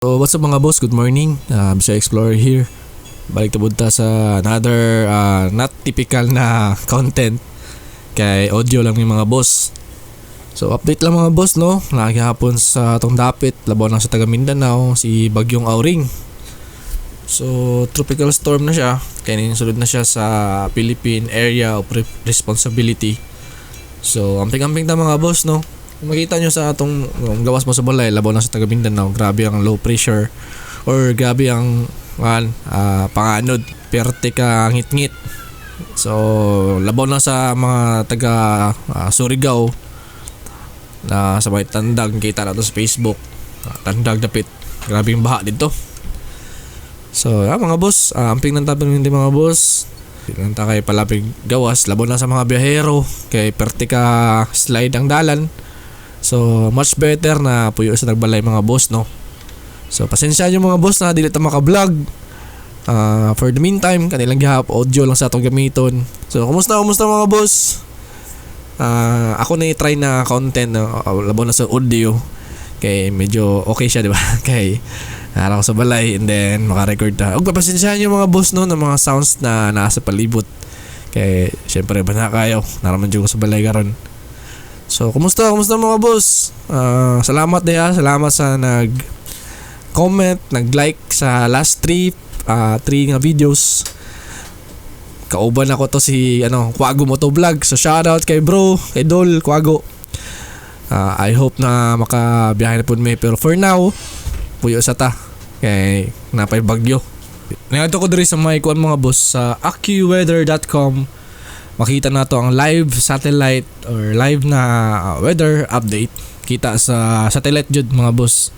So what's up mga boss, good morning. Bisaya Explorer here. Balik tabud ta sa another not typical na content. Kay audio lang ni mga boss. So update lang mga boss no. Nakihapon sa tong dapit, labaw lang sa taga Mindanao si Bagyong Auring. So tropical storm na siya. Kaya sulod na siya sa Philippine Area of Responsibility. So amping-amping ta mga boss no. Kung makita nyo sa atong gawas mo sa balay, labaw na sa taga Mindanao, grabe ang low pressure or grabe ang panganod, perte ka ngit-ngit. So labaw na sa mga taga Surigao na sa may Tandag, kita na to sa Facebook. Tandag dapit, grabe yung baha dito. So mga boss, amping ng tapin hindi mga boss. Lang ta kay palapig gawas, labaw na sa mga biyahero, kay perte ka slide ang dalan. So much better na puyo sa nagbalay mga boss no. So pasensya nyo mga boss na dili ta maka-vlog. For the meantime, kanilang gihap audio lang sa atong gamiton. So kumusta mga boss? Ako na i-try na content labaw na sa audio. Kay medyo okay siya di ba? Kay araw sa balay and then maka-record ta. Ug pasensya nyo mga boss no ng mga sounds na nasa palibot. Kay syempre bana kayo, naraman jud ko sa balay karon. So, kumusta mga boss? Salamat salamat sa nag-comment, nag-like sa last 3 nga videos. Kauban ako to si Quago Moto Vlog. So, shoutout kay bro, kay Dol, Quago. I hope na makabiyahe na po may, pero for now, puyo sa ta. Kay napay bagyo. Nangato ko diri sa may kuan mga boss sa accuweather.com. Makita na to ang live satellite or live na weather update. Kita sa satellite jud mga boss.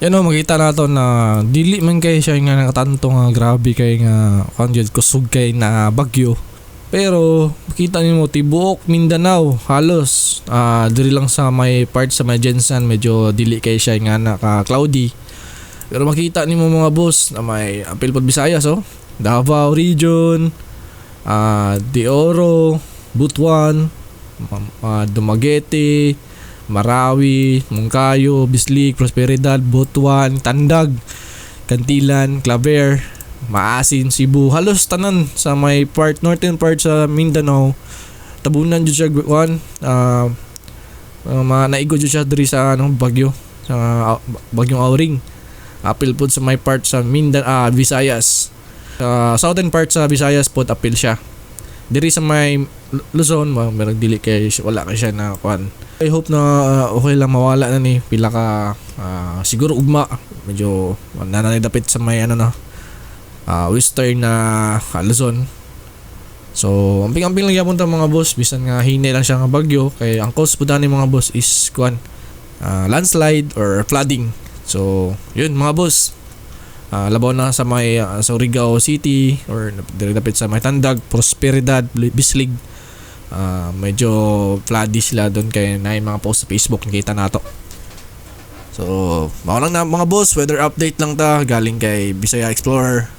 Yan o, makita na to na dili man kay siya nga nakatanto nga grabe kay nga kanjud kusog kay na bagyo. Pero makita nimo tibuok Mindanao halos diri lang sa may part sa may Jensan medyo dili kay siya nga naka cloudy. Pero makita nimo mga boss na may apil pod Visayas Davao region, De Oro, Butuan, Dumaguete, Marawi, Moncayo, Bislig, Prosperidad, Butuan, Tandag, Cantilan, Claver, Maasin, Cebu, halos tanan sa may northern part sa Mindanao. Tabunan jud siya naigo jud siya diri sa bagyo, sa Bagyong Auring. Apil pod sa may part sa Visayas. Southern part sa Visayas pod apil siya. Diri sa may Luzon, meron dili kay wala kay siya na kuan. I hope na okay lang mawala na ni pila ka siguro ugma medyo nananidapit sa may western na Luzon. So amping-amping lang yapon ta mga boss, bisan nga hinay lang siya nga bagyo kay ang cause pud ani mga boss is kuan landslide or flooding. So yun mga boss. Labaw na sa may Surigao City or dapit sa may Tandag, Prosperidad, Bislig. Medyo floody sila doon kay na mga post sa Facebook nakita nato. So, mao lang na mga boss, weather update lang ta galing kay Bisaya Explorer.